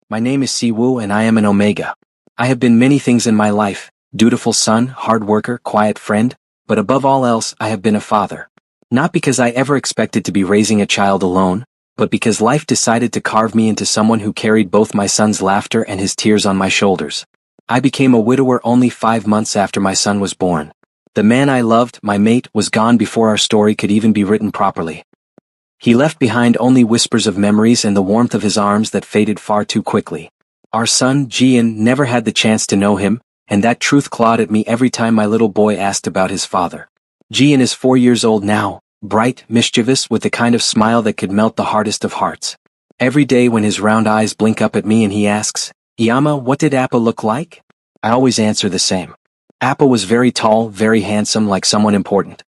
My name is Siwoo and I am an Omega. I have been many things in my life, dutiful son, hard worker, quiet friend, but above all else I have been a father. Not because I ever expected to be raising a child alone, but because life decided to carve me into someone who carried both my son's laughter and his tears on my shoulders. I became a widower only 5 months after my son was born. The man I loved, my mate, was gone before our story could even be written properly. He left behind only whispers of memories and the warmth of his arms that faded far too quickly. Our son, Jian, never had the chance to know him, and that truth clawed at me every time my little boy asked about his father. Jian is 4 years old now, bright, mischievous, with the kind of smile that could melt the hardest of hearts. Every day when his round eyes blink up at me and he asks, "Yama, what did Appa look like?" I always answer the same. Appa was very tall, very handsome, like someone important.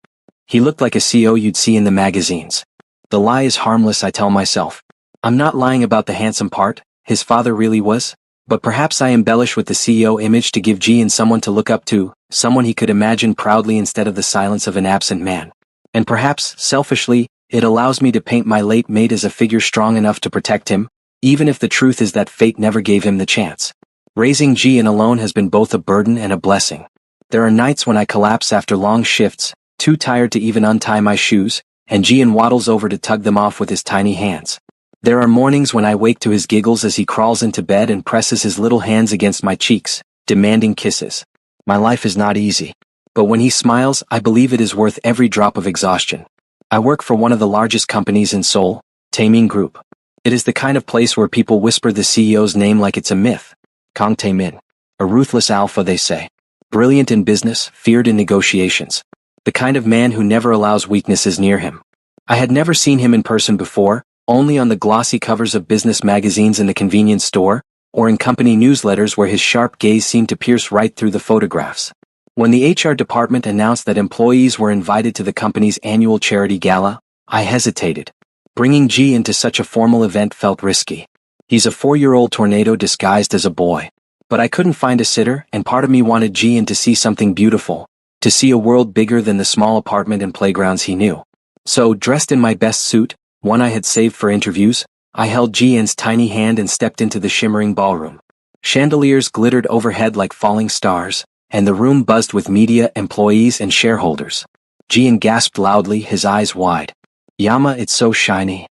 He looked like a CEO you'd see in the magazines. The lie is harmless, I tell myself. I'm not lying about the handsome part, his father really was, but perhaps I embellish with the CEO image to give Jian someone to look up to, someone he could imagine proudly instead of the silence of an absent man. And perhaps, selfishly, it allows me to paint my late mate as a figure strong enough to protect him, even if the truth is that fate never gave him the chance. Raising Jian alone has been both a burden and a blessing. There are nights when I collapse after long shifts, too tired to even untie my shoes, and Jian waddles over to tug them off with his tiny hands. There are mornings when I wake to his giggles as he crawls into bed and presses his little hands against my cheeks, demanding kisses. My life is not easy. But when he smiles, I believe it is worth every drop of exhaustion. I work for one of the largest companies in Seoul, Taemin Group. It is the kind of place where people whisper the CEO's name like it's a myth. Kang Taemin. A ruthless alpha, they say. Brilliant in business, feared in negotiations. The kind of man who never allows weaknesses near him. I had never seen him in person before, only on the glossy covers of business magazines in the convenience store, or in company newsletters where his sharp gaze seemed to pierce right through the photographs. When the HR department announced that employees were invited to the company's annual charity gala, I hesitated. Bringing G into such a formal event felt risky. He's a 4-year-old tornado disguised as a boy. But I couldn't find a sitter, and part of me wanted G to see something beautiful, to see a world bigger than the small apartment and playgrounds he knew. So, dressed in my best suit, one I had saved for interviews, I held Jian's tiny hand and stepped into the shimmering ballroom. Chandeliers glittered overhead like falling stars, and the room buzzed with media, employees, and shareholders. Jian gasped loudly, his eyes wide. "Yama, it's so shiny."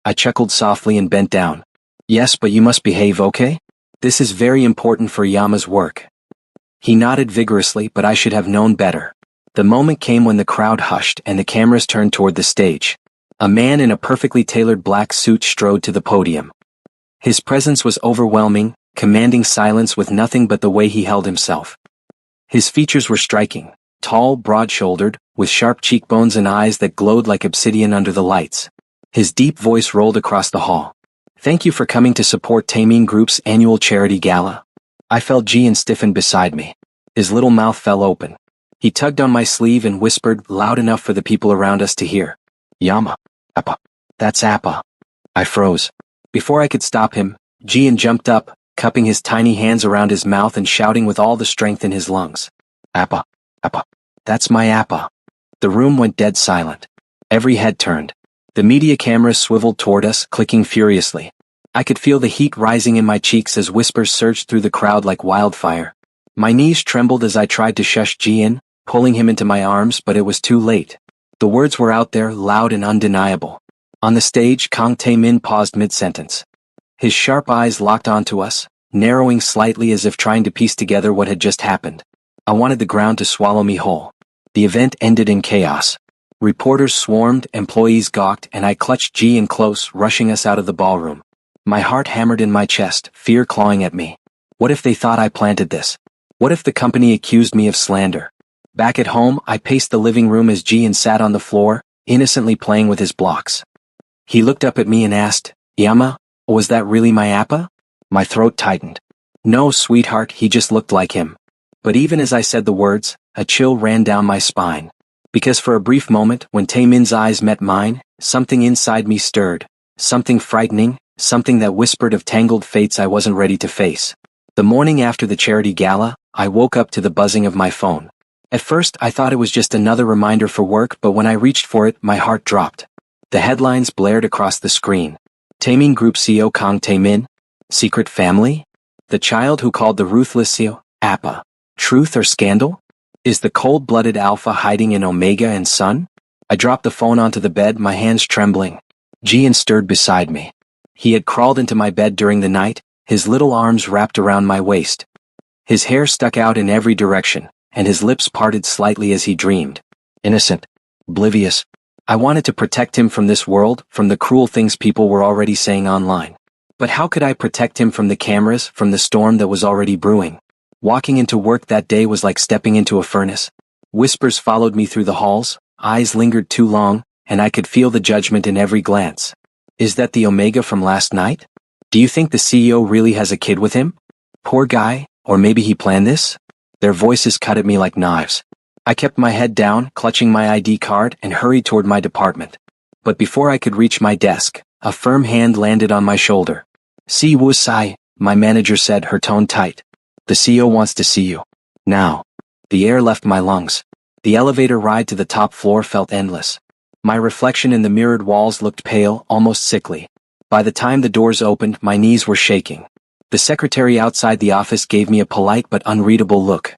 I chuckled softly and bent down. "Yes, but you must behave, okay? This is very important for Yama's work." He nodded vigorously, but I should have known better. The moment came when the crowd hushed and the cameras turned toward the stage. A man in a perfectly tailored black suit strode to the podium. His presence was overwhelming, commanding silence with nothing but the way he held himself. His features were striking, tall, broad-shouldered, with sharp cheekbones and eyes that glowed like obsidian under the lights. His deep voice rolled across the hall. "Thank you for coming to support Taemin Group's annual charity gala." I felt Jian stiffen beside me. His little mouth fell open. He tugged on my sleeve and whispered, loud enough for the people around us to hear. "Yama. Appa. That's Appa." I froze. Before I could stop him, Jian jumped up, cupping his tiny hands around his mouth and shouting with all the strength in his lungs. "Appa. Appa. That's my Appa." The room went dead silent. Every head turned. The media cameras swiveled toward us, clicking furiously. I could feel the heat rising in my cheeks as whispers surged through the crowd like wildfire. My knees trembled as I tried to shush Jian, pulling him into my arms, but it was too late. The words were out there, loud and undeniable. On the stage, Kang Taemin paused mid-sentence. His sharp eyes locked onto us, narrowing slightly as if trying to piece together what had just happened. I wanted the ground to swallow me whole. The event ended in chaos. Reporters swarmed, employees gawked, and I clutched Jian close, rushing us out of the ballroom. My heart hammered in my chest, fear clawing at me. What if they thought I planted this? What if the company accused me of slander? Back at home, I paced the living room as Jian sat on the floor, innocently playing with his blocks. He looked up at me and asked, "Yama, was that really my Appa?" My throat tightened. "No, sweetheart, he just looked like him." But even as I said the words, a chill ran down my spine. Because for a brief moment, when Taemin's eyes met mine, something inside me stirred. Something frightening, something that whispered of tangled fates I wasn't ready to face. The morning after the charity gala, I woke up to the buzzing of my phone. At first, I thought it was just another reminder for work, but when I reached for it, my heart dropped. The headlines blared across the screen. Taemin Group CEO Kang Taemin, Secret family? The child who called the ruthless CEO, Appa. Truth or scandal? Is the cold-blooded Alpha hiding in Omega and Sun? I dropped the phone onto the bed, my hands trembling. Gian stirred beside me. He had crawled into my bed during the night, his little arms wrapped around my waist. His hair stuck out in every direction, and his lips parted slightly as he dreamed. Innocent. Oblivious. I wanted to protect him from this world, from the cruel things people were already saying online. But how could I protect him from the cameras, from the storm that was already brewing? Walking into work that day was like stepping into a furnace. Whispers followed me through the halls, eyes lingered too long, and I could feel the judgment in every glance. Is that the Omega from last night? Do you think the CEO really has a kid with him? Poor guy, or maybe he planned this? Their voices cut at me like knives. I kept my head down, clutching my ID card, and hurried toward my department. But before I could reach my desk, a firm hand landed on my shoulder. "Si Wu Sai," my manager said, her tone tight. "The CEO wants to see you. Now." The air left my lungs. The elevator ride to the top floor felt endless. My reflection in the mirrored walls looked pale, almost sickly. By the time the doors opened, my knees were shaking. The secretary outside the office gave me a polite but unreadable look.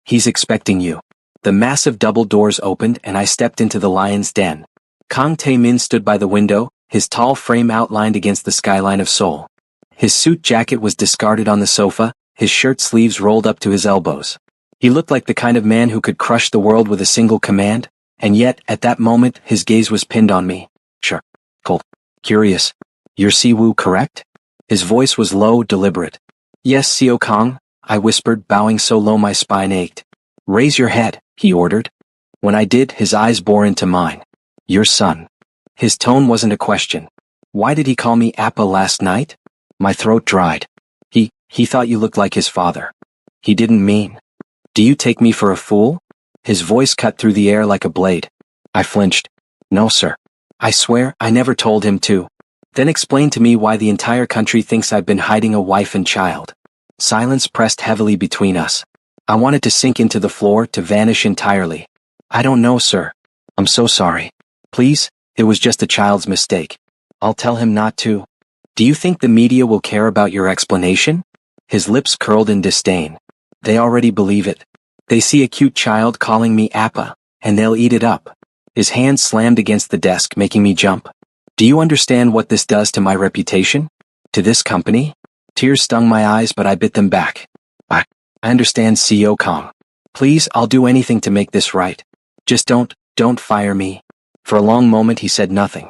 "He's expecting you." The massive double doors opened and I stepped into the lion's den. Kang Tae-min stood by the window, his tall frame outlined against the skyline of Seoul. His suit jacket was discarded on the sofa, his shirt sleeves rolled up to his elbows. He looked like the kind of man who could crush the world with a single command, and yet, at that moment, his gaze was pinned on me. "Sure. Cold. Curious. You're Siwoo, correct?" His voice was low, deliberate. "Yes, Seo Kang," I whispered, bowing so low my spine ached. "Raise your head," he ordered. When I did, his eyes bore into mine. "Your son." His tone wasn't a question. Why did he call me Appa last night? My throat dried. He thought you looked like his father. He didn't mean. "Do you take me for a fool?" His voice cut through the air like a blade. I flinched. "No, sir. I swear I never told him to." Then explain to me why the entire country thinks I've been hiding a wife and child. Silence pressed heavily between us. I wanted to sink into the floor, to vanish entirely. "I don't know, sir. I'm so sorry. Please, it was just a child's mistake. I'll tell him not to." "Do you think the media will care about your explanation?" His lips curled in disdain. "They already believe it. They see a cute child calling me Appa, and they'll eat it up." His hand slammed against the desk, making me jump. "Do you understand what this does to my reputation? To this company?" Tears stung my eyes, but I bit them back. I understand, CEO Kong. Please, I'll do anything to make this right. Just don't fire me." For a long moment he said nothing.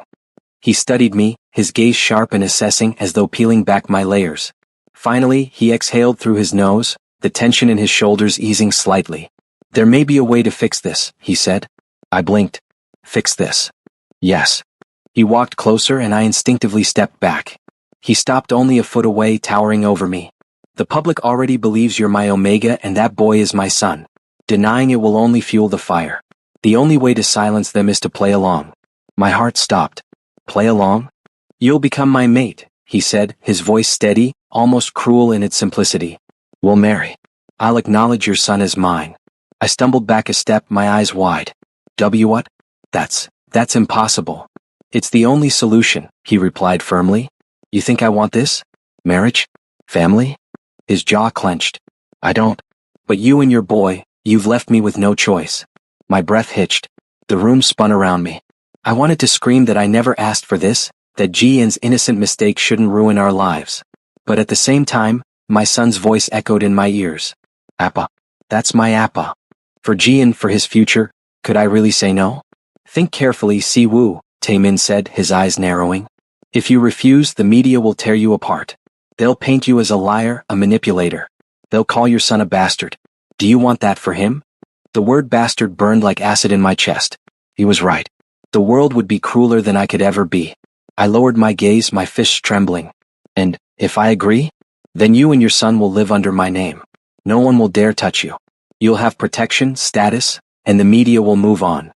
He studied me, his gaze sharp and assessing, as though peeling back my layers. Finally, he exhaled through his nose, the tension in his shoulders easing slightly. "There may be a way to fix this," he said. I blinked. "Fix this?" "Yes." He walked closer and I instinctively stepped back. He stopped only a foot away, towering over me. "The public already believes you're my Omega and that boy is my son. Denying it will only fuel the fire. The only way to silence them is to play along." My heart stopped. "Play along?" "You'll become my mate," he said, his voice steady, almost cruel in its simplicity. "We'll marry. I'll acknowledge your son as mine." I stumbled back a step, my eyes wide. What? That's impossible." "It's the only solution," he replied firmly. "You think I want this? Marriage? Family?" His jaw clenched. "I don't. But you and your boy, you've left me with no choice." My breath hitched. The room spun around me. I wanted to scream that I never asked for this, that Jian's innocent mistake shouldn't ruin our lives. But at the same time, my son's voice echoed in my ears. "Appa. That's my Appa. For Jian, for his future, could I really say no?" "Think carefully, Si Woo," Taemin said, his eyes narrowing. "If you refuse, the media will tear you apart. They'll paint you as a liar, a manipulator. They'll call your son a bastard. Do you want that for him?" The word bastard burned like acid in my chest. He was right. The world would be crueler than I could ever be. I lowered my gaze, my fists trembling. "And, if I agree? Then you and your son will live under my name. No one will dare touch you. You'll have protection, status, and the media will move on."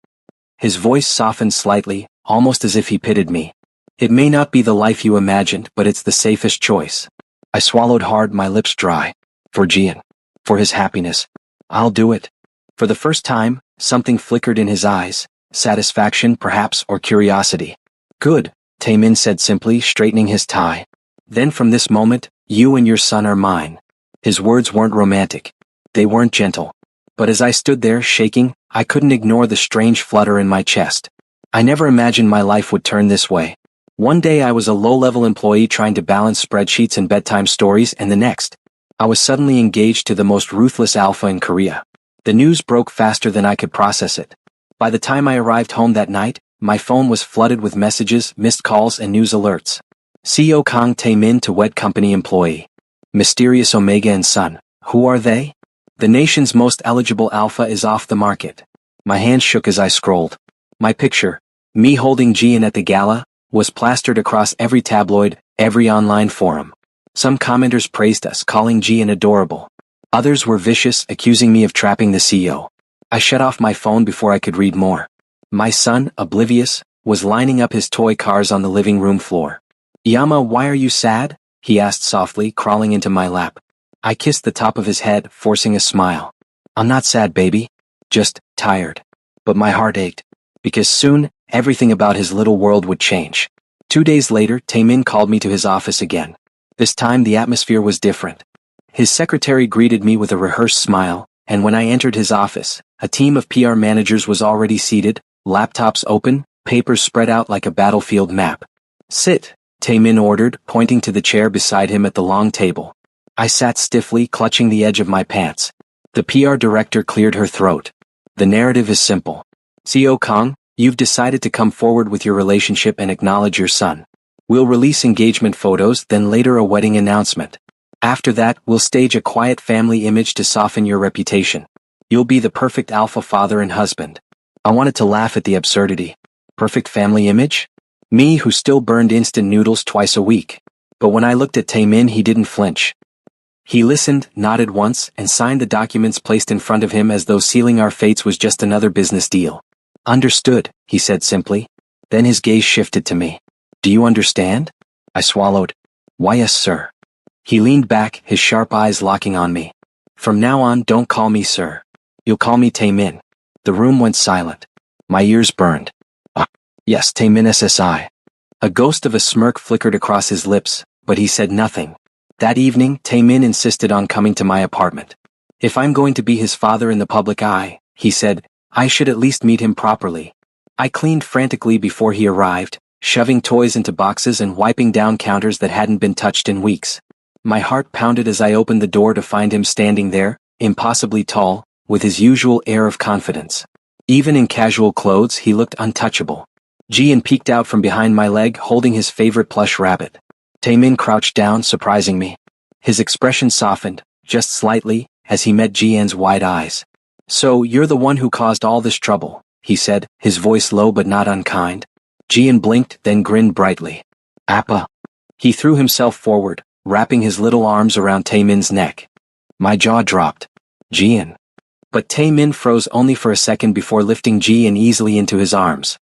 His voice softened slightly, almost as if he pitied me. "It may not be the life you imagined, but it's the safest choice." I swallowed hard, my lips dry. "For Jian. For his happiness. I'll do it." For the first time, something flickered in his eyes, satisfaction perhaps, or curiosity. "Good," Taemin said simply, straightening his tie. Then from this moment, you and your son are mine. His words weren't romantic. They weren't gentle. But as I stood there shaking, I couldn't ignore the strange flutter in my chest. I never imagined my life would turn this way. One day I was a low-level employee trying to balance spreadsheets and bedtime stories, and the next, I was suddenly engaged to the most ruthless alpha in Korea. The news broke faster than I could process it. By the time I arrived home that night, my phone was flooded with messages, missed calls, and news alerts. CEO Kang Tae-min to wed company employee. Mysterious Omega and son. Who are they? The nation's most eligible alpha is off the market. My hands shook as I scrolled. My picture, me holding Jian at the gala, was plastered across every tabloid, every online forum. Some commenters praised us, calling Jian adorable. Others were vicious, accusing me of trapping the CEO. I shut off my phone before I could read more. My son, oblivious, was lining up his toy cars on the living room floor. Yama, why are you sad? He asked softly, crawling into my lap. I kissed the top of his head, forcing a smile. I'm not sad, baby. Just tired. But my heart ached. Because soon, everything about his little world would change. 2 days later, Tae-min called me to his office again. This time the atmosphere was different. His secretary greeted me with a rehearsed smile, and when I entered his office, a team of PR managers was already seated, laptops open, papers spread out like a battlefield map. Sit, Tae-min ordered, pointing to the chair beside him at the long table. I sat stiffly, clutching the edge of my pants. The PR director cleared her throat. The narrative is simple. CEO Kang, you've decided to come forward with your relationship and acknowledge your son. We'll release engagement photos, then later a wedding announcement. After that, we'll stage a quiet family image to soften your reputation. You'll be the perfect alpha father and husband. I wanted to laugh at the absurdity. Perfect family image? Me who still burned instant noodles twice a week. But when I looked at Tae-min, he didn't flinch. He listened, nodded once, and signed the documents placed in front of him as though sealing our fates was just another business deal. Understood, he said simply. Then his gaze shifted to me. Do you understand? I swallowed. Why, yes, sir. He leaned back, his sharp eyes locking on me. From now on, don't call me sir. You'll call me Tae-min. The room went silent. My ears burned. Yes, Tae-min SSI. A ghost of a smirk flickered across his lips, but he said nothing. That evening, Tae-min insisted on coming to my apartment. If I'm going to be his father in the public eye, he said, I should at least meet him properly. I cleaned frantically before he arrived, shoving toys into boxes and wiping down counters that hadn't been touched in weeks. My heart pounded as I opened the door to find him standing there, impossibly tall, with his usual air of confidence. Even in casual clothes, he looked untouchable. Jian peeked out from behind my leg, holding his favorite plush rabbit. Tae-min crouched down, surprising me. His expression softened, just slightly, as he met Jian's wide eyes. So, you're the one who caused all this trouble, he said, his voice low but not unkind. Jian blinked, then grinned brightly. Appa. He threw himself forward, wrapping his little arms around Tae-min's neck. My jaw dropped. Jian. But Tae-min froze only for a second before lifting Jian easily into his arms.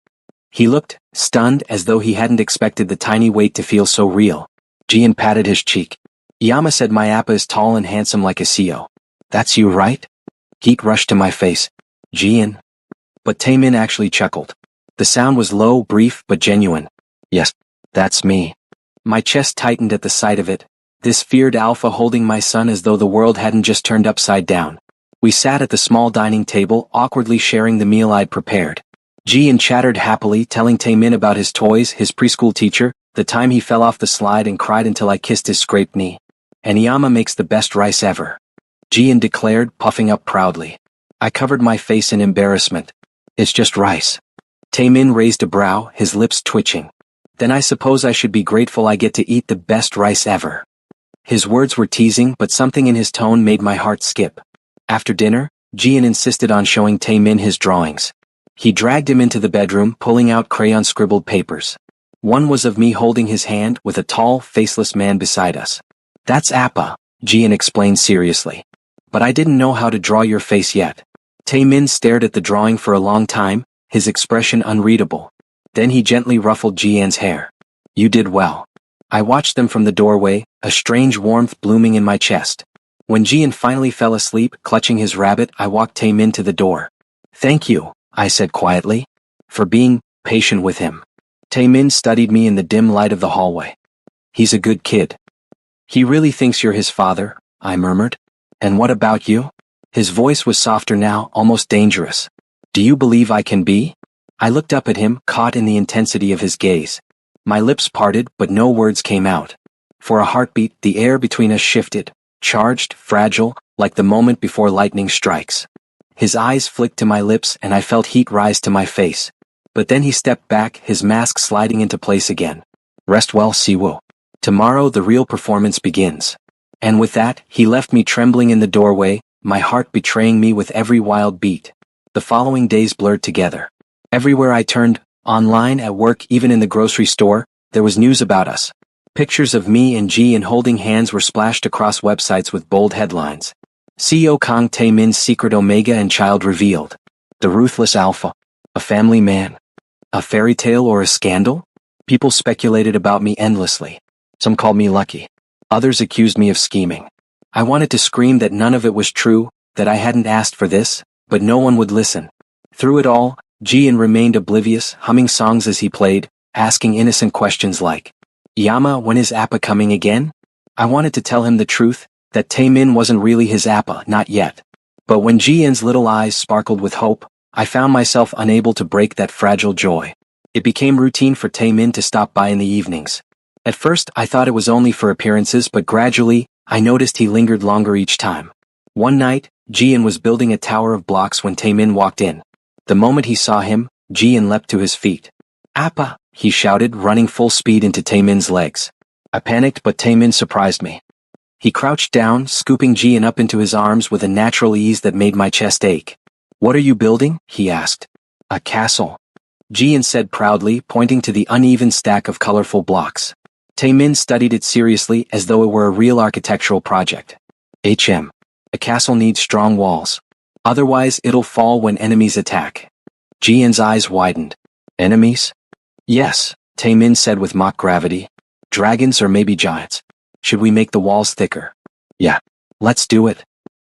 He looked, stunned, as though he hadn't expected the tiny weight to feel so real. Jian patted his cheek. Yama said my Appa is tall and handsome like a CEO. That's you, right? Heat rushed to my face. Jian. But Tae-min actually chuckled. The sound was low, brief, but genuine. Yes, that's me. My chest tightened at the sight of it. This feared alpha holding my son as though the world hadn't just turned upside down. We sat at the small dining table, awkwardly sharing the meal I'd prepared. Jian chattered happily, telling Tae-min about his toys, his preschool teacher, the time he fell off the slide and cried until I kissed his scraped knee. And Yama makes the best rice ever. Jian declared, puffing up proudly. I covered my face in embarrassment. It's just rice. Tae-min raised a brow, his lips twitching. Then I suppose I should be grateful I get to eat the best rice ever. His words were teasing, but something in his tone made my heart skip. After dinner, Jian insisted on showing Tae-min his drawings. He dragged him into the bedroom, pulling out crayon-scribbled papers. One was of me holding his hand with a tall, faceless man beside us. That's Appa, Jian explained seriously. But I didn't know how to draw your face yet. Tae-min stared at the drawing for a long time, his expression unreadable. Then he gently ruffled Jian's hair. You did well. I watched them from the doorway, a strange warmth blooming in my chest. When Jian finally fell asleep, clutching his rabbit, I walked Tae-min to the door. Thank you, I said quietly, for being patient with him. Tae-min studied me in the dim light of the hallway. He's a good kid. He really thinks you're his father, I murmured. And what about you? His voice was softer now, almost dangerous. Do you believe I can be? I looked up at him, caught in the intensity of his gaze. My lips parted, but no words came out. For a heartbeat, the air between us shifted, charged, fragile, like the moment before lightning strikes. His eyes flicked to my lips and I felt heat rise to my face. But then he stepped back, his mask sliding into place again. Rest well, Siwoo. Tomorrow the real performance begins. And with that, he left me trembling in the doorway, my heart betraying me with every wild beat. The following days blurred together. Everywhere I turned, online, at work, even in the grocery store, there was news about us. Pictures of me and Ji-in holding hands were splashed across websites with bold headlines. CEO Kang Tae-min's secret Omega and child revealed. The ruthless alpha. A family man. A fairy tale or a scandal? People speculated about me endlessly. Some called me lucky. Others accused me of scheming. I wanted to scream that none of it was true, that I hadn't asked for this, but no one would listen. Through it all, Ji-in remained oblivious, humming songs as he played, asking innocent questions like, Yama, when is Appa coming again? I wanted to tell him the truth, that Tae-min wasn't really his Appa, not yet. But when Ji-in's little eyes sparkled with hope, I found myself unable to break that fragile joy. It became routine for Tae-min to stop by in the evenings. At first, I thought it was only for appearances, but gradually, I noticed he lingered longer each time. One night, Ji-in was building a tower of blocks when Tae-min walked in. The moment he saw him, Ji-in leapt to his feet. Appa, he shouted, running full speed into Tae-min's legs. I panicked, but Tae-min surprised me. He crouched down, scooping Ji-in up into his arms with a natural ease that made my chest ache. What are you building? He asked. A castle. Ji-in said proudly, pointing to the uneven stack of colorful blocks. Tae-min studied it seriously as though it were a real architectural project. A castle needs strong walls. Otherwise it'll fall when enemies attack. Ji-in's eyes widened. Enemies? Yes, Tae-min said with mock gravity. Dragons or maybe giants. Should we make the walls thicker? Yeah. Let's do it.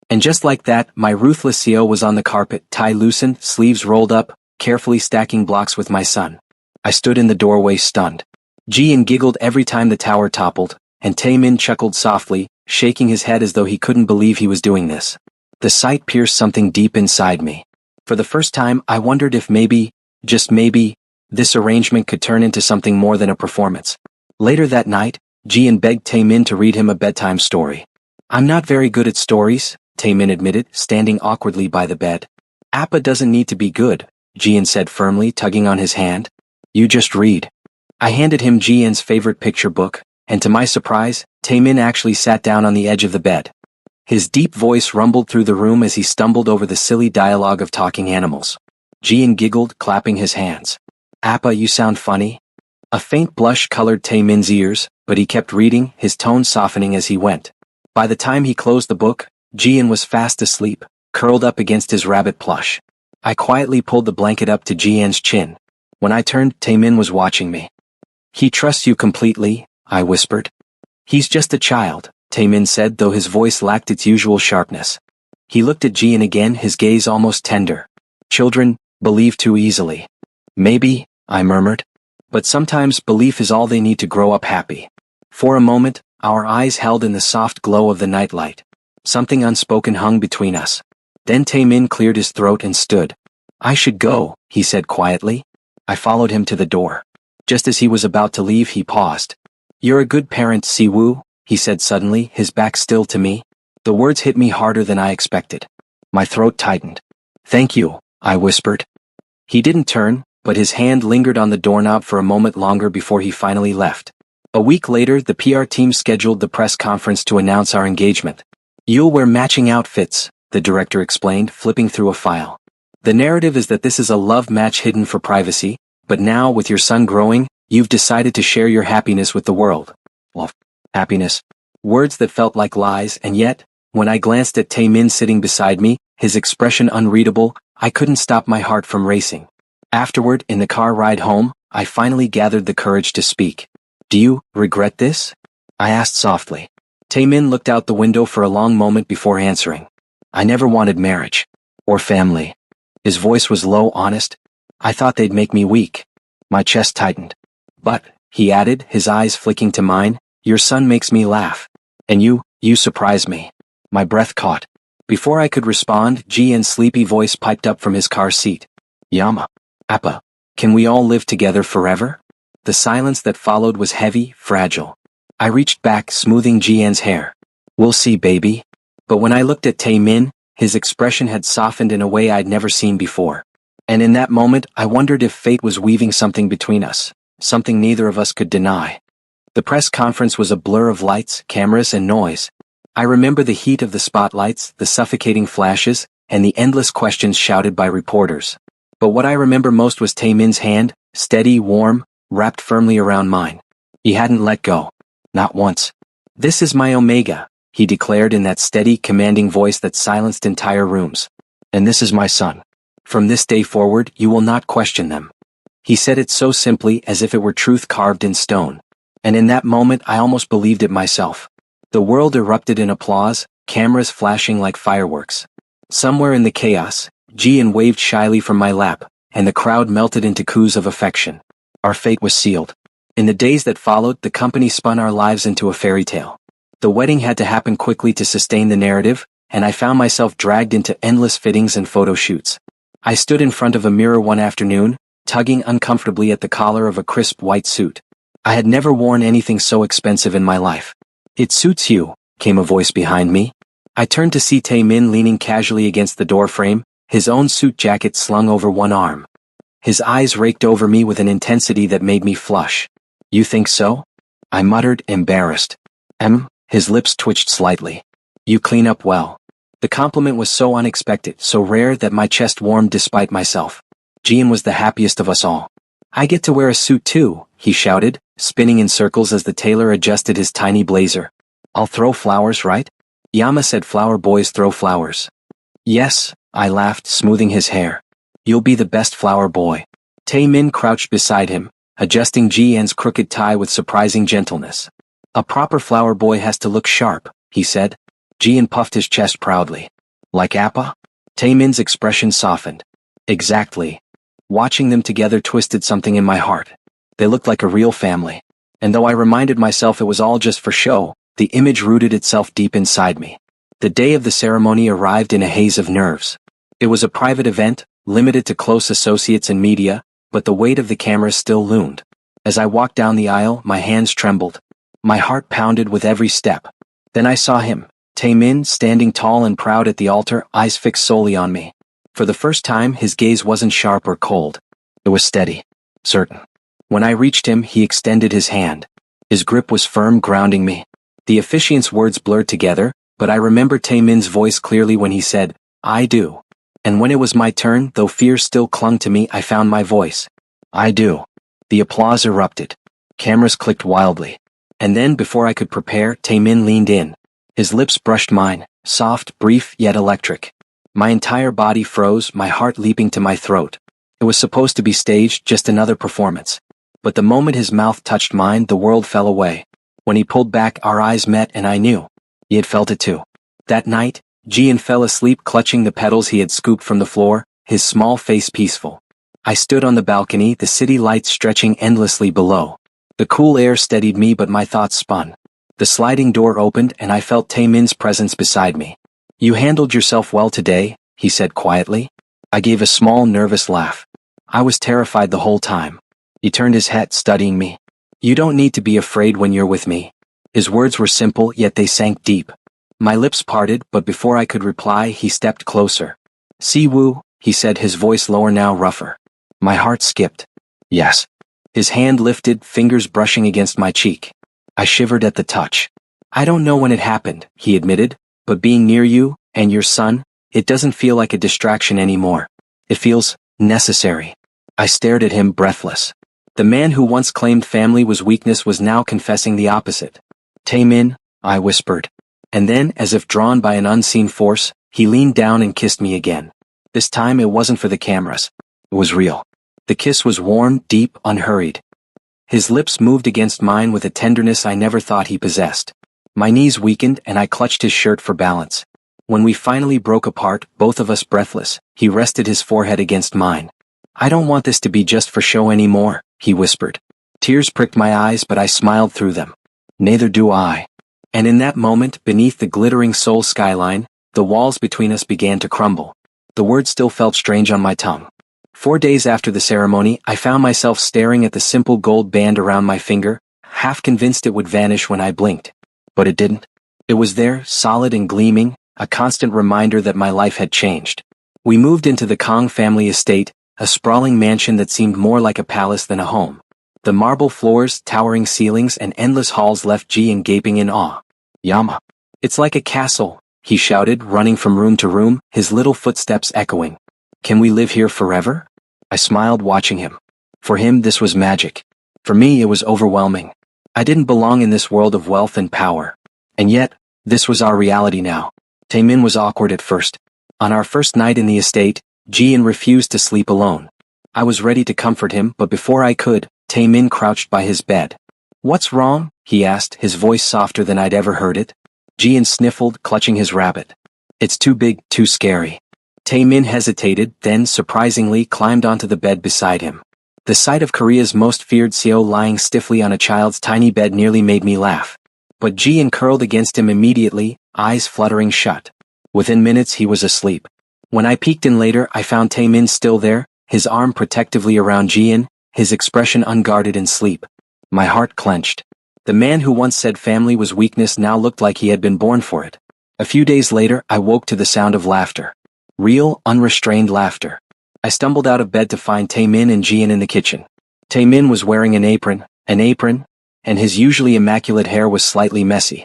And just like that, my ruthless CEO was on the carpet, tie loosened, sleeves rolled up, carefully stacking blocks with my son. I stood in the doorway stunned. Ji-in giggled every time the tower toppled, and Tae-min chuckled softly, shaking his head as though he couldn't believe he was doing this. The sight pierced something deep inside me. For the first time, I wondered if maybe, just maybe, this arrangement could turn into something more than a performance. Later that night, Ji-in begged Tae-min to read him a bedtime story. I'm not very good at stories, Tae-min admitted, standing awkwardly by the bed. Appa doesn't need to be good, Ji-in said firmly, tugging on his hand. You just read. I handed him Ji-in's favorite picture book, and to my surprise, Tae-min actually sat down on the edge of the bed. His deep voice rumbled through the room as he stumbled over the silly dialogue of talking animals. Ji-in giggled, clapping his hands. Appa, you sound funny. A faint blush colored Tae-min's ears, but he kept reading, his tone softening as he went. By the time he closed the book, Ji-in was fast asleep, curled up against his rabbit plush. I quietly pulled the blanket up to Ji-in's chin. When I turned, Tae-min was watching me. He trusts you completely, I whispered. He's just a child, Tae-min said, though his voice lacked its usual sharpness. He looked at Ji-in again, his gaze almost tender. Children believe too easily. Maybe, I murmured. But sometimes belief is all they need to grow up happy. For a moment, our eyes held in the soft glow of the nightlight. Something unspoken hung between us. Then Tae-min cleared his throat and stood. I should go, he said quietly. I followed him to the door. Just as he was about to leave, he paused. You're a good parent, Siwoo, he said suddenly, his back still to me. The words hit me harder than I expected. My throat tightened. Thank you, I whispered. He didn't turn, but his hand lingered on the doorknob for a moment longer before he finally left. A week later, the PR team scheduled the press conference to announce our engagement. You'll wear matching outfits, the director explained, flipping through a file. The narrative is that this is a love match hidden for privacy, but now, with your son growing, you've decided to share your happiness with the world. Well, happiness. Words that felt like lies, and yet, when I glanced at Tae-min sitting beside me, his expression unreadable, I couldn't stop my heart from racing. Afterward, in the car ride home, I finally gathered the courage to speak. Do you regret this? I asked softly. Tae-min looked out the window for a long moment before answering. I never wanted marriage. Or family. His voice was low, honest. I thought they'd make me weak. My chest tightened. But, he added, his eyes flicking to mine, Your son makes me laugh. And you surprise me. My breath caught. Before I could respond, Jian's sleepy voice piped up from his car seat. Yama. Appa. Can we all live together forever? The silence that followed was heavy, fragile. I reached back, smoothing Jian's hair. We'll see, baby. But when I looked at Tae-min, his expression had softened in a way I'd never seen before. And in that moment, I wondered if fate was weaving something between us, something neither of us could deny. The press conference was a blur of lights, cameras, and noise. I remember the heat of the spotlights, the suffocating flashes, and the endless questions shouted by reporters. But what I remember most was Tae-min's hand, steady, warm, wrapped firmly around mine. He hadn't let go. Not once. This is my Omega, he declared in that steady, commanding voice that silenced entire rooms. And this is my son. From this day forward, you will not question them. He said it so simply as if it were truth carved in stone. And in that moment I almost believed it myself. The world erupted in applause, cameras flashing like fireworks. Somewhere in the chaos, Jian waved shyly from my lap, and the crowd melted into coos of affection. Our fate was sealed. In the days that followed, the company spun our lives into a fairy tale. The wedding had to happen quickly to sustain the narrative, and I found myself dragged into endless fittings and photo shoots. I stood in front of a mirror one afternoon, tugging uncomfortably at the collar of a crisp white suit. I had never worn anything so expensive in my life. It suits you, came a voice behind me. I turned to see Tae-min leaning casually against the doorframe, his own suit jacket slung over one arm. His eyes raked over me with an intensity that made me flush. You think so? I muttered, embarrassed. His lips twitched slightly. You clean up well. The compliment was so unexpected, so rare that my chest warmed despite myself. Jian was the happiest of us all. I get to wear a suit too, he shouted, spinning in circles as the tailor adjusted his tiny blazer. I'll throw flowers, right? Yama said flower boys throw flowers. Yes, I laughed, smoothing his hair. You'll be the best flower boy. Tae-min crouched beside him, adjusting Jian's crooked tie with surprising gentleness. A proper flower boy has to look sharp, he said. Jian puffed his chest proudly. Like Appa? Tae-min's expression softened. Exactly. Watching them together twisted something in my heart. They looked like a real family. And though I reminded myself it was all just for show, the image rooted itself deep inside me. The day of the ceremony arrived in a haze of nerves. It was a private event, limited to close associates and media, but the weight of the camera still loomed. As I walked down the aisle, my hands trembled. My heart pounded with every step. Then I saw him, Tae-min, standing tall and proud at the altar, eyes fixed solely on me. For the first time, his gaze wasn't sharp or cold. It was steady, certain. When I reached him, he extended his hand. His grip was firm, grounding me. The officiant's words blurred together, but I remember Tae-min's voice clearly when he said, I do. And when it was my turn, though fear still clung to me, I found my voice. I do. The applause erupted. Cameras clicked wildly. And then, before I could prepare, Tae-min leaned in. His lips brushed mine, soft, brief, yet electric. My entire body froze, my heart leaping to my throat. It was supposed to be staged, just another performance. But the moment his mouth touched mine, the world fell away. When he pulled back, our eyes met, and I knew. He had felt it too. That night, Jian fell asleep clutching the petals he had scooped from the floor, his small face peaceful. I stood on the balcony, the city lights stretching endlessly below. The cool air steadied me, but my thoughts spun. The sliding door opened, and I felt Tae-min's presence beside me. You handled yourself well today, he said quietly. I gave a small, nervous laugh. I was terrified the whole time. He turned his head, studying me. You don't need to be afraid when you're with me. His words were simple, yet they sank deep. My lips parted, but before I could reply, he stepped closer. Si-woo, he said, his voice lower now, rougher. My heart skipped. Yes. His hand lifted, fingers brushing against my cheek. I shivered at the touch. I don't know when it happened, he admitted, but being near you, and your son, it doesn't feel like a distraction anymore. It feels necessary. I stared at him, breathless. The man who once claimed family was weakness was now confessing the opposite. Tae-min, I whispered. And then, as if drawn by an unseen force, he leaned down and kissed me again. This time it wasn't for the cameras. It was real. The kiss was warm, deep, unhurried. His lips moved against mine with a tenderness I never thought he possessed. My knees weakened and I clutched his shirt for balance. When we finally broke apart, both of us breathless, he rested his forehead against mine. I don't want this to be just for show anymore, he whispered. Tears pricked my eyes, but I smiled through them. Neither do I. And in that moment, beneath the glittering Seoul skyline, the walls between us began to crumble. The word still felt strange on my tongue. 4 days after the ceremony, I found myself staring at the simple gold band around my finger, half convinced it would vanish when I blinked. But it didn't. It was there, solid and gleaming, a constant reminder that my life had changed. We moved into the Kong family estate, a sprawling mansion that seemed more like a palace than a home. The marble floors, towering ceilings, and endless halls left Jian gaping in awe. Yama. It's like a castle, he shouted, running from room to room, his little footsteps echoing. Can we live here forever? I smiled watching him. For him this was magic. For me it was overwhelming. I didn't belong in this world of wealth and power. And yet, this was our reality now. Taemin was awkward at first. On our first night in the estate, Jian refused to sleep alone. I was ready to comfort him, but before I could, Taemin crouched by his bed. What's wrong? He asked, his voice softer than I'd ever heard it. Jian sniffled, clutching his rabbit. It's too big, too scary. Taemin hesitated, then, surprisingly, climbed onto the bed beside him. The sight of Korea's most feared Seo lying stiffly on a child's tiny bed nearly made me laugh. But Jian curled against him immediately, eyes fluttering shut. Within minutes he was asleep. When I peeked in later, I found Taemin still there, his arm protectively around Jian, his expression unguarded in sleep. My heart clenched. The man who once said family was weakness now looked like he had been born for it. A few days later, I woke to the sound of laughter. Real, unrestrained laughter. I stumbled out of bed to find Taemin and Jian in the kitchen. Taemin was wearing an apron, and his usually immaculate hair was slightly messy.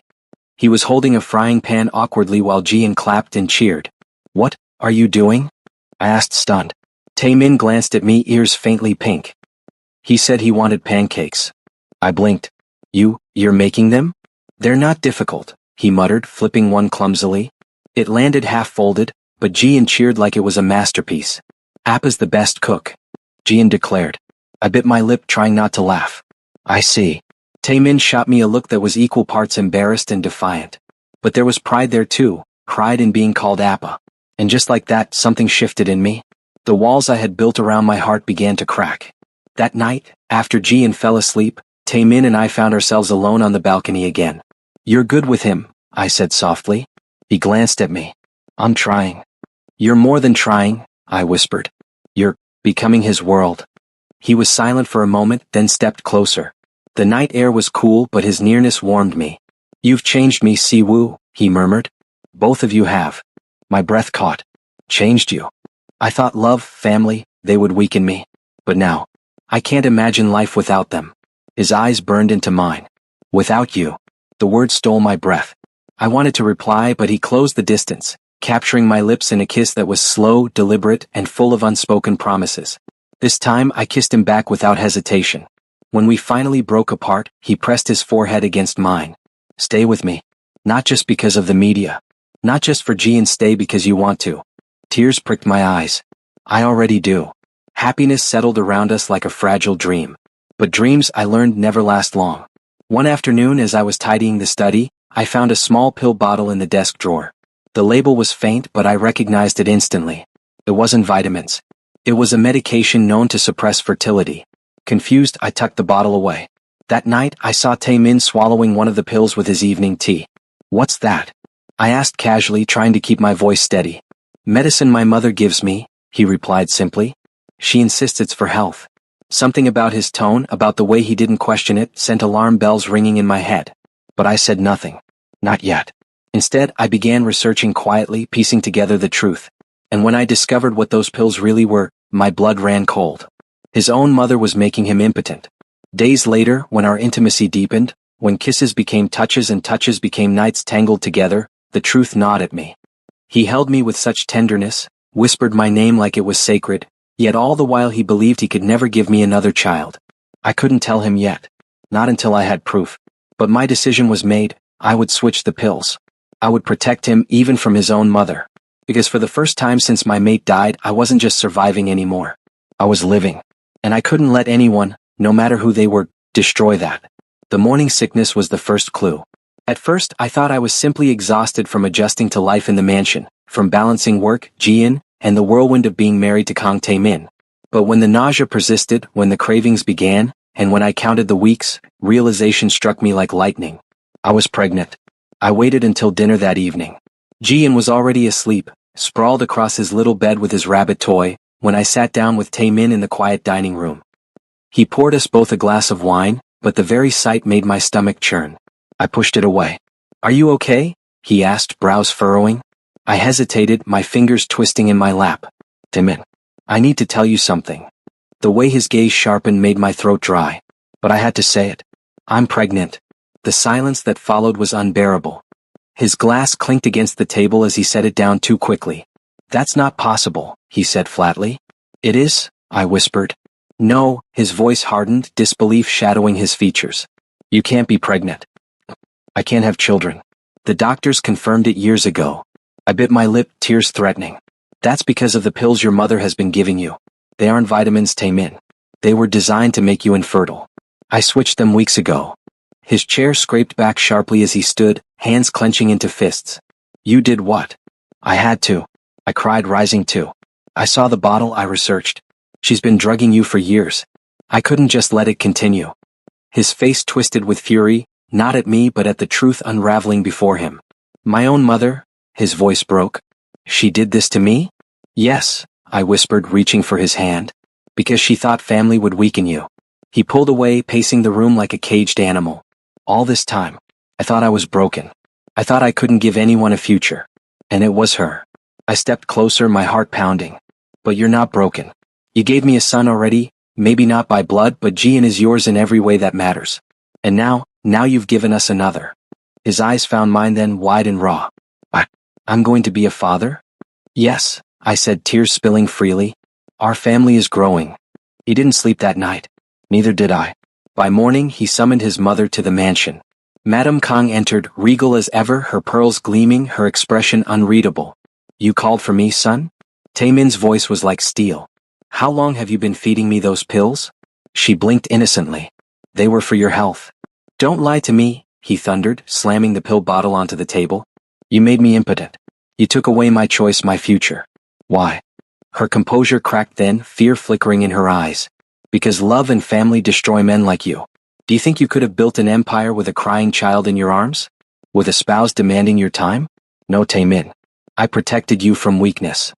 He was holding a frying pan awkwardly while Jian clapped and cheered. What are you doing? I asked, stunned. Taemin glanced at me, ears faintly pink. He said he wanted pancakes. I blinked. You're making them? They're not difficult, he muttered, flipping one clumsily. It landed half-folded, but Jian cheered like it was a masterpiece. Appa's the best cook, Jian declared. I bit my lip, trying not to laugh. I see. Taemin shot me a look that was equal parts embarrassed and defiant. But there was pride there too, pride in being called Appa. And just like that, something shifted in me. The walls I had built around my heart began to crack. That night, after Jian fell asleep, Taemin and I found ourselves alone on the balcony again. You're good with him, I said softly. He glanced at me. I'm trying. You're more than trying, I whispered. You're becoming his world. He was silent for a moment, then stepped closer. The night air was cool, but his nearness warmed me. You've changed me, Siwoo, he murmured. Both of you have. My breath caught. Changed you. I thought love, family, they would weaken me. But now, I can't imagine life without them. His eyes burned into mine. Without you. The word stole my breath. I wanted to reply, but he closed the distance, capturing my lips in a kiss that was slow, deliberate, and full of unspoken promises. This time I kissed him back without hesitation. When we finally broke apart, he pressed his forehead against mine. Stay with me. Not just because of the media. Not just for Jian, stay because you want to. Tears pricked my eyes. I already do. Happiness settled around us like a fragile dream. But dreams, I learned, never last long. One afternoon, as I was tidying the study, I found a small pill bottle in the desk drawer. The label was faint, but I recognized it instantly. It wasn't vitamins. It was a medication known to suppress fertility. Confused, I tucked the bottle away. That night, I saw Taemin swallowing one of the pills with his evening tea. What's that? I asked casually, trying to keep my voice steady. Medicine my mother gives me, he replied simply. She insists it's for health. Something about his tone, about the way he didn't question it, sent alarm bells ringing in my head. But I said nothing. Not yet. Instead, I began researching quietly, piecing together the truth. And when I discovered what those pills really were, my blood ran cold. His own mother was making him impotent. Days later, when our intimacy deepened, when kisses became touches and touches became nights tangled together, the truth gnawed at me. He held me with such tenderness, whispered my name like it was sacred, yet all the while he believed he could never give me another child. I couldn't tell him yet. Not until I had proof. But my decision was made. I would switch the pills. I would protect him even from his own mother. Because for the first time since my mate died, I wasn't just surviving anymore. I was living. And I couldn't let anyone, no matter who they were, destroy that. The morning sickness was the first clue. At first, I thought I was simply exhausted from adjusting to life in the mansion, from balancing work, Jian, and the whirlwind of being married to Kang Taemin. But when the nausea persisted, when the cravings began, and when I counted the weeks, realization struck me like lightning. I was pregnant. I waited until dinner that evening. Jian was already asleep, sprawled across his little bed with his rabbit toy, when I sat down with Taemin in the quiet dining room. He poured us both a glass of wine, but the very sight made my stomach churn. I pushed it away. "Are you okay?" he asked, brows furrowing. I hesitated, my fingers twisting in my lap. "Taemin, I need to tell you something." The way his gaze sharpened made my throat dry. But I had to say it. "I'm pregnant." The silence that followed was unbearable. His glass clinked against the table as he set it down too quickly. "That's not possible," he said flatly. "It is," I whispered. "No," his voice hardened, disbelief shadowing his features. "You can't be pregnant. I can't have children. The doctors confirmed it years ago." I bit my lip, tears threatening. "That's because of the pills your mother has been giving you. They aren't vitamins, Taemin. They were designed to make you infertile. I switched them weeks ago." His chair scraped back sharply as he stood, hands clenching into fists. "You did what?" "I had to," I cried, rising too. "I saw the bottle, I researched. She's been drugging you for years. I couldn't just let it continue." His face twisted with fury, not at me but at the truth unraveling before him. "My own mother?" His voice broke. "She did this to me?" "Yes," I whispered, reaching for his hand. "Because she thought family would weaken you." He pulled away, pacing the room like a caged animal. "All this time, I thought I was broken. I thought I couldn't give anyone a future. And it was her." I stepped closer, my heart pounding. "But you're not broken. You gave me a son already, maybe not by blood, but Jian is yours in every way that matters. And now you've given us another." His eyes found mine then, wide and raw. I'm going to be a father?" "Yes," I said, tears spilling freely. "Our family is growing." He didn't sleep that night. Neither did I. By morning, he summoned his mother to the mansion. Madame Kang entered, regal as ever, her pearls gleaming, her expression unreadable. "You called for me, son?" Taemin's voice was like steel. "How long have you been feeding me those pills?" She blinked innocently. "They were for your health." "Don't lie to me," he thundered, slamming the pill bottle onto the table. "You made me impotent. You took away my choice, my future." "Why?" Her composure cracked then, fear flickering in her eyes. "Because love and family destroy men like you. Do you think you could have built an empire with a crying child in your arms? With a spouse demanding your time? No, Taemin. I protected you from weakness."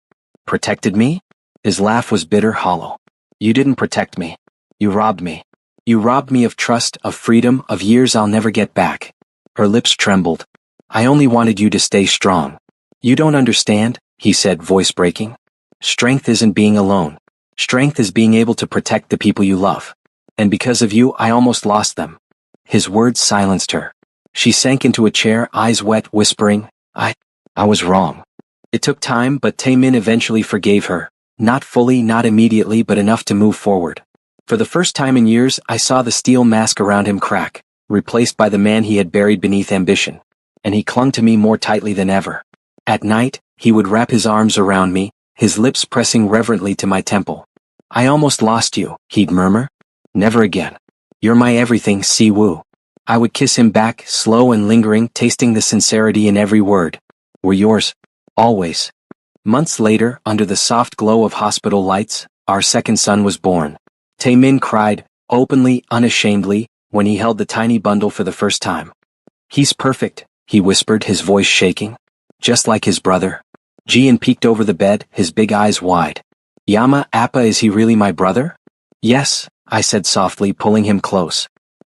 "Protected me?" His laugh was bitter, hollow. "You didn't protect me. You robbed me. You robbed me of trust, of freedom, of years I'll never get back." Her lips trembled. "I only wanted you to stay strong." "You don't understand," he said, voice breaking. "Strength isn't being alone. Strength is being able to protect the people you love. And because of you, I almost lost them." His words silenced her. She sank into a chair, eyes wet, whispering, I was wrong." It took time, but Taemin eventually forgave her. Not fully, not immediately, but enough to move forward. For the first time in years, I saw the steel mask around him crack, replaced by the man he had buried beneath ambition. And he clung to me more tightly than ever. At night, he would wrap his arms around me, his lips pressing reverently to my temple. "I almost lost you," he'd murmur. "Never again. You're my everything, Si-woo." I would kiss him back, slow and lingering, tasting the sincerity in every word. "We're yours. Always." Months later, under the soft glow of hospital lights, our second son was born. Taemin cried, openly, unashamedly, when he held the tiny bundle for the first time. "He's perfect," he whispered, his voice shaking. "Just like his brother." Jian peeked over the bed, his big eyes wide. "Yama, Appa, is he really my brother?" "Yes," I said softly, pulling him close.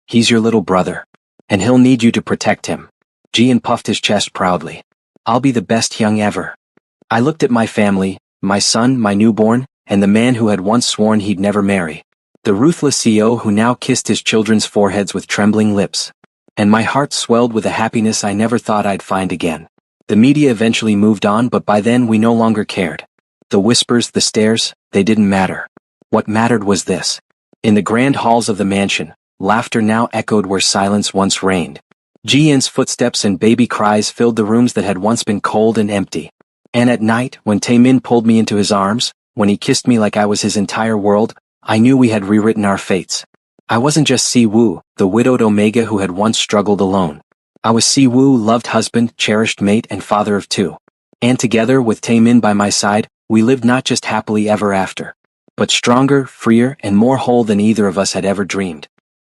"He's your little brother. And he'll need you to protect him." Jian puffed his chest proudly. "I'll be the best young ever." I looked at my family, my son, my newborn, and the man who had once sworn he'd never marry. The ruthless CEO who now kissed his children's foreheads with trembling lips. And my heart swelled with a happiness I never thought I'd find again. The media eventually moved on, but by then we no longer cared. The whispers, the stares, they didn't matter. What mattered was this. In the grand halls of the mansion, laughter now echoed where silence once reigned. Jian's footsteps and baby cries filled the rooms that had once been cold and empty. And at night, when Taemin pulled me into his arms, when he kissed me like I was his entire world, I knew we had rewritten our fates. I wasn't just Si-woo, the widowed Omega who had once struggled alone. I was Si-woo, loved husband, cherished mate, and father of two. And together, with Taemin by my side, we lived not just happily ever after, but stronger, freer, and more whole than either of us had ever dreamed.